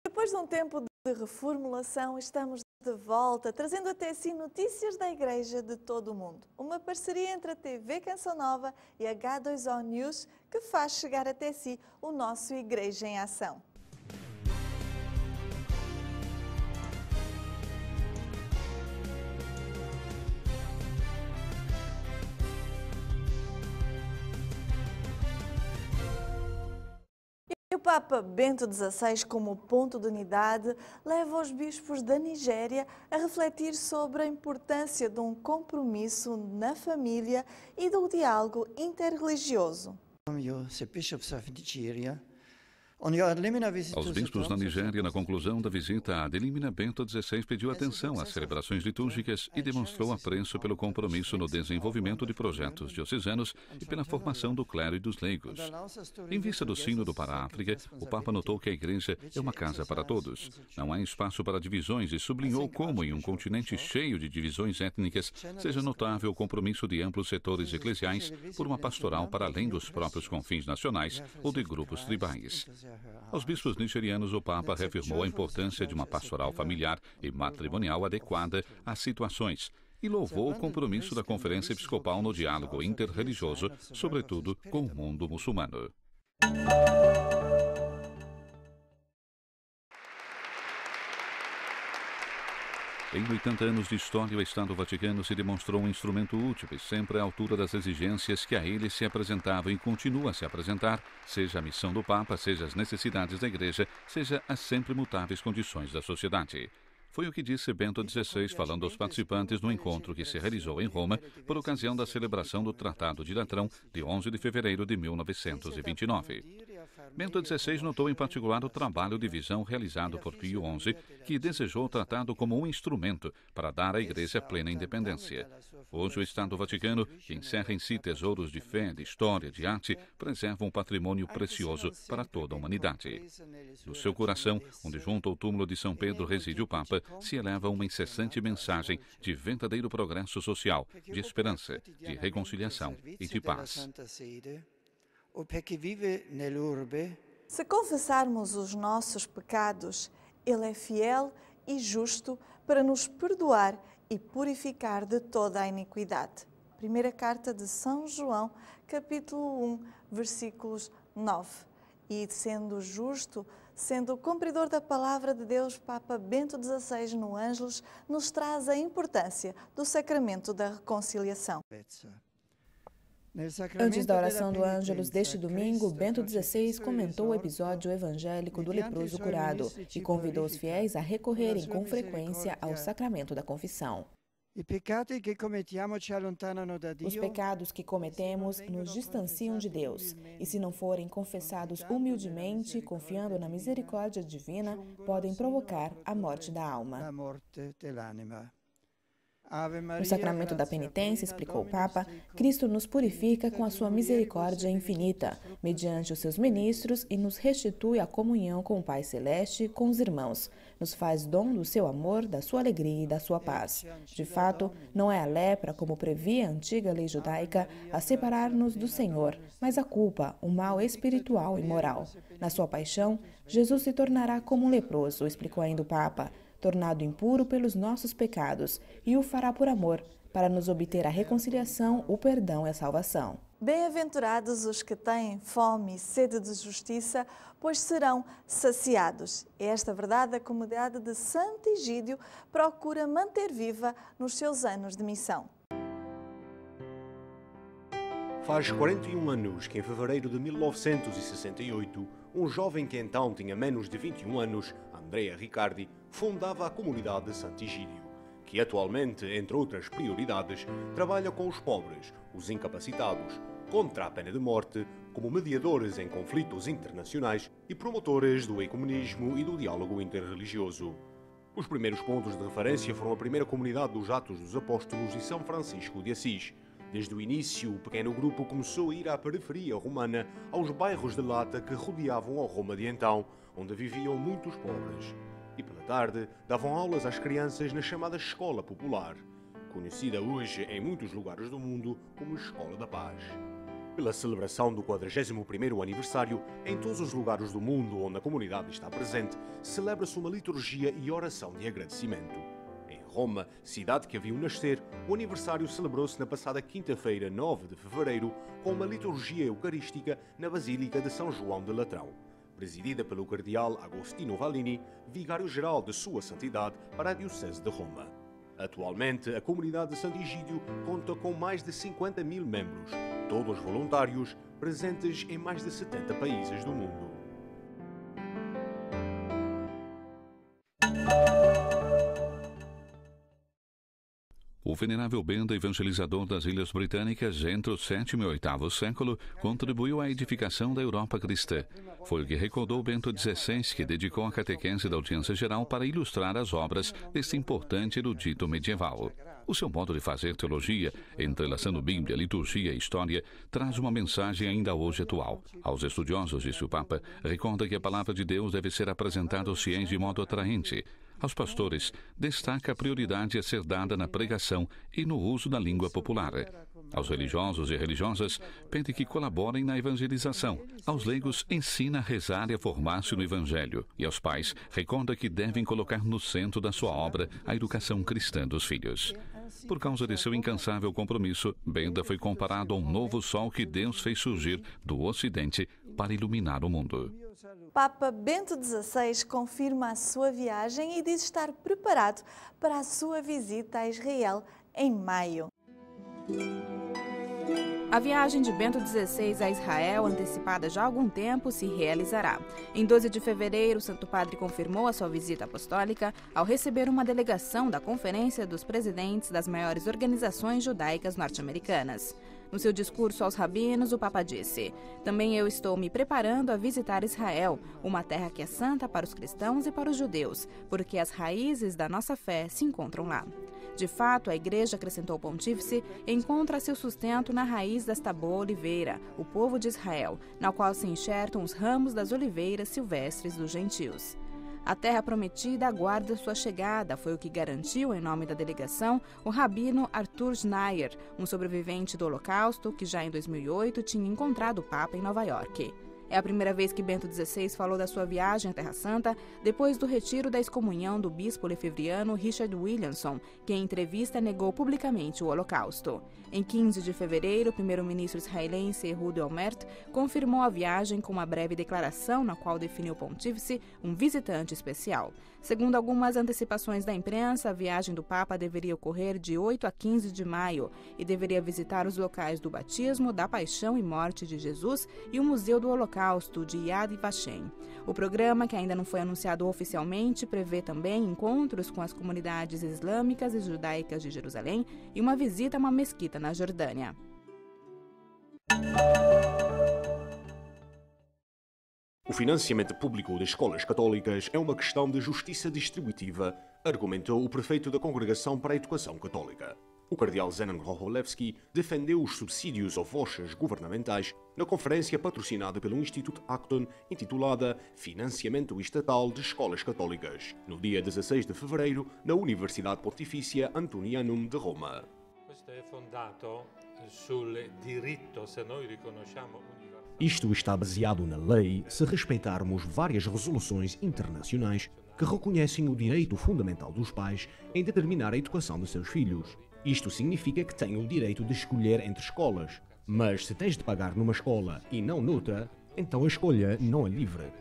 Depois de um tempo de reformulação, estamos de volta, trazendo até si notícias da Igreja de todo o mundo. Uma parceria entre a TV Canção Nova e a H2O News que faz chegar até si o nosso Igreja em Ação. O Papa Bento XVI, como ponto de unidade, leva os bispos da Nigéria a refletir sobre a importância de um compromisso na família e do diálogo interreligioso. Aos bispos na Nigéria, na conclusão da visita, a Adelímina Bento XVI pediu atenção às celebrações litúrgicas e demonstrou apreço pelo compromisso no desenvolvimento de projetos diocesanos e pela formação do clero e dos leigos. Em vista do Sínodo para a África, o Papa notou que a Igreja é uma casa para todos. Não há espaço para divisões e sublinhou como, em um continente cheio de divisões étnicas, seja notável o compromisso de amplos setores eclesiais por uma pastoral para além dos próprios confins nacionais ou de grupos tribais. Aos bispos nigerianos, o Papa reafirmou a importância de uma pastoral familiar e matrimonial adequada às situações e louvou o compromisso da Conferência Episcopal no diálogo interreligioso, sobretudo com o mundo muçulmano. Em 80 anos de história, o Estado Vaticano se demonstrou um instrumento útil e sempre à altura das exigências que a ele se apresentavam e continua a se apresentar, seja a missão do Papa, seja as necessidades da Igreja, seja as sempre mutáveis condições da sociedade. Foi o que disse Bento XVI falando aos participantes no encontro que se realizou em Roma por ocasião da celebração do Tratado de Latrão de 11 de fevereiro de 1929. Bento XVI notou em particular o trabalho de visão realizado por Pio XI, que desejou o tratado como um instrumento para dar à Igreja plena independência. Hoje o Estado Vaticano, que encerra em si tesouros de fé, de história, de arte, preserva um patrimônio precioso para toda a humanidade. Do seu coração, onde junto ao túmulo de São Pedro reside o Papa, se eleva uma incessante mensagem de verdadeiro progresso social, de esperança, de reconciliação e de paz. Se confessarmos os nossos pecados, Ele é fiel e justo para nos perdoar e purificar de toda a iniquidade. Primeira carta de São João, capítulo 1, versículos 9. E sendo justo, sendo o cumpridor da palavra de Deus, Papa Bento XVI no Ângelus nos traz a importância do sacramento da reconciliação. Antes da oração do Ângelus deste domingo, Bento XVI comentou o episódio evangélico do leproso curado e convidou os fiéis a recorrerem com frequência ao sacramento da confissão. Os pecados que cometemos nos distanciam de Deus, e se não forem confessados humildemente, confiando na misericórdia divina, podem provocar a morte da alma. No sacramento da penitência, explicou o Papa, Cristo nos purifica com a sua misericórdia infinita, mediante os seus ministros, e nos restitui a comunhão com o Pai Celeste, com os irmãos. Nos faz dom do seu amor, da sua alegria e da sua paz. De fato, não é a lepra, como previa a antiga lei judaica, a separar-nos do Senhor, mas a culpa, o mal espiritual e moral. Na sua paixão, Jesus se tornará como um leproso, explicou ainda o Papa, tornado impuro pelos nossos pecados, e o fará por amor, para nos obter a reconciliação, o perdão e a salvação. Bem-aventurados os que têm fome e sede de justiça, pois serão saciados. Esta verdade a comunidade de Santo Egídio procura manter viva nos seus anos de missão. Faz 41 anos que, em fevereiro de 1968, um jovem que então tinha menos de 21 anos, Andrea Riccardi, fundava a comunidade de Santo Egídio, que atualmente, entre outras prioridades, trabalha com os pobres, os incapacitados, contra a pena de morte, como mediadores em conflitos internacionais e promotores do ecumenismo e do diálogo interreligioso. Os primeiros pontos de referência foram a primeira comunidade dos Atos dos Apóstolos e São Francisco de Assis. Desde o início, o pequeno grupo começou a ir à periferia romana, aos bairros de lata que rodeavam a Roma de então, onde viviam muitos pobres. E pela tarde, davam aulas às crianças na chamada Escola Popular, conhecida hoje em muitos lugares do mundo como Escola da Paz. Pela celebração do 41º aniversário, em todos os lugares do mundo onde a comunidade está presente, celebra-se uma liturgia e oração de agradecimento. Em Roma, cidade que a viu nascer, o aniversário celebrou-se na passada quinta-feira, 9 de fevereiro, com uma liturgia eucarística na Basílica de São João de Latrão, presidida pelo cardeal Agostino Vallini, vigário-geral de Sua Santidade para a Diocese de Roma. Atualmente, a comunidade de Sant'Egidio conta com mais de 50 mil membros, todos voluntários, presentes em mais de 70 países do mundo. O venerável Benda, evangelizador das Ilhas Britânicas entre o 7º e 8º século, contribuiu à edificação da Europa cristã. Foi o que recordou Bento XVI, que dedicou a catequese da audiência geral para ilustrar as obras deste importante erudito medieval. O seu modo de fazer teologia, entrelaçando Bíblia, liturgia e história, traz uma mensagem ainda hoje atual. Aos estudiosos, disse o Papa, recorda que a palavra de Deus deve ser apresentada aos fiéis de modo atraente. Aos pastores, destaca a prioridade a ser dada na pregação e no uso da língua popular. Aos religiosos e religiosas, pede que colaborem na evangelização. Aos leigos, ensina a rezar e a formar-se no Evangelho. E aos pais, recorda que devem colocar no centro da sua obra a educação cristã dos filhos. Por causa de seu incansável compromisso, Benda foi comparado a um novo sol que Deus fez surgir do Ocidente para iluminar o mundo. Papa Bento XVI confirma a sua viagem e diz estar preparado para a sua visita a Israel em maio. A viagem de Bento XVI a Israel, antecipada já há algum tempo, se realizará. Em 12 de fevereiro, o Santo Padre confirmou a sua visita apostólica ao receber uma delegação da Conferência dos Presidentes das maiores organizações judaicas norte-americanas. No seu discurso aos rabinos, o Papa disse: "Também eu estou me preparando a visitar Israel, uma terra que é santa para os cristãos e para os judeus, porque as raízes da nossa fé se encontram lá." De fato, a Igreja, acrescentou o pontífice, encontra seu sustento na raiz desta boa oliveira, o povo de Israel, na qual se enxertam os ramos das oliveiras silvestres dos gentios. A terra prometida aguarda sua chegada, foi o que garantiu, em nome da delegação, o rabino Arthur Schneier, um sobrevivente do Holocausto que já em 2008 tinha encontrado o Papa em Nova York. É a primeira vez que Bento XVI falou da sua viagem à Terra Santa depois do retiro da excomunhão do bispo lefevriano Richard Williamson, que em entrevista negou publicamente o Holocausto. Em 15 de fevereiro, o primeiro-ministro israelense Ehud Olmert confirmou a viagem com uma breve declaração na qual definiu o pontífice um visitante especial. Segundo algumas antecipações da imprensa, a viagem do Papa deveria ocorrer de 8 a 15 de maio e deveria visitar os locais do batismo, da paixão e morte de Jesus e o Museu do Holocausto de Yad Vashem. O programa, que ainda não foi anunciado oficialmente, prevê também encontros com as comunidades islâmicas e judaicas de Jerusalém e uma visita a uma mesquita na Jordânia. O financiamento público das escolas católicas é uma questão de justiça distributiva, argumentou o prefeito da Congregação para a Educação Católica. O cardeal Zenon Groholevski defendeu os subsídios aos vouchers governamentais na conferência patrocinada pelo Instituto Acton, intitulada Financiamento Estatal de Escolas Católicas, no dia 16 de fevereiro, na Universidade Pontifícia Antonianum de Roma. Isto está baseado na lei se respeitarmos várias resoluções internacionais que reconhecem o direito fundamental dos pais em determinar a educação de seus filhos. Isto significa que têm o direito de escolher entre escolas, mas se tens de pagar numa escola e não noutra, então a escolha não é livre.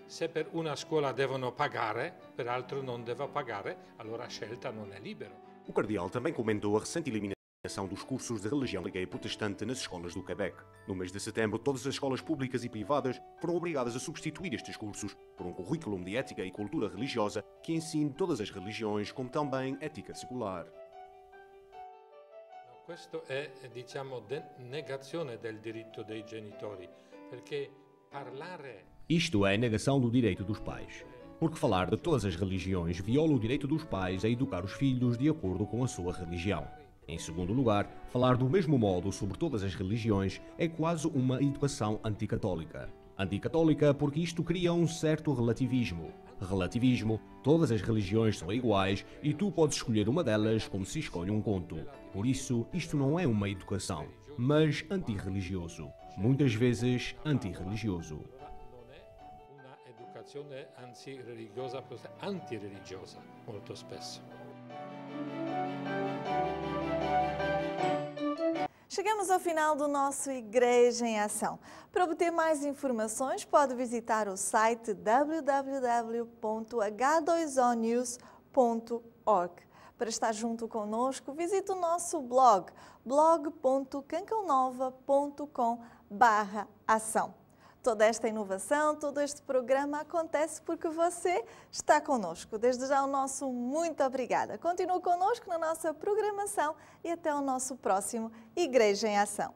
Se per una scuola devono pagare, per altro non devo pagare, allora a scelta non è libero. O cardeal também comentou a recente eliminação dos cursos de religião gay e protestante nas escolas do Quebec. No mês de setembro, todas as escolas públicas e privadas foram obrigadas a substituir estes cursos por um currículo de ética e cultura religiosa que ensine todas as religiões, como também ética secular. Questo è, diciamo, negazione del diritto dei genitori, perché parlare... Isto é a negação do direito dos pais, porque falar de todas as religiões viola o direito dos pais a educar os filhos de acordo com a sua religião. Em segundo lugar, falar do mesmo modo sobre todas as religiões é quase uma educação anticatólica. Anticatólica porque isto cria um certo relativismo. Relativismo, todas as religiões são iguais e tu podes escolher uma delas como se escolhe um conto. Por isso, isto não é uma educação. mas antirreligioso. Muitas vezes antirreligioso. Educazione anzi religiosa, antireligiosa, molto spesso. Chegamos ao final do nosso Igreja em Ação. Para obter mais informações, pode visitar o site www.h2onews.org. Para estar junto conosco, visite o nosso blog, blog.cancaonova.com/ação. Toda esta inovação, todo este programa acontece porque você está conosco. Desde já o nosso muito obrigada. Continue conosco na nossa programação e até o nosso próximo Igreja em Ação.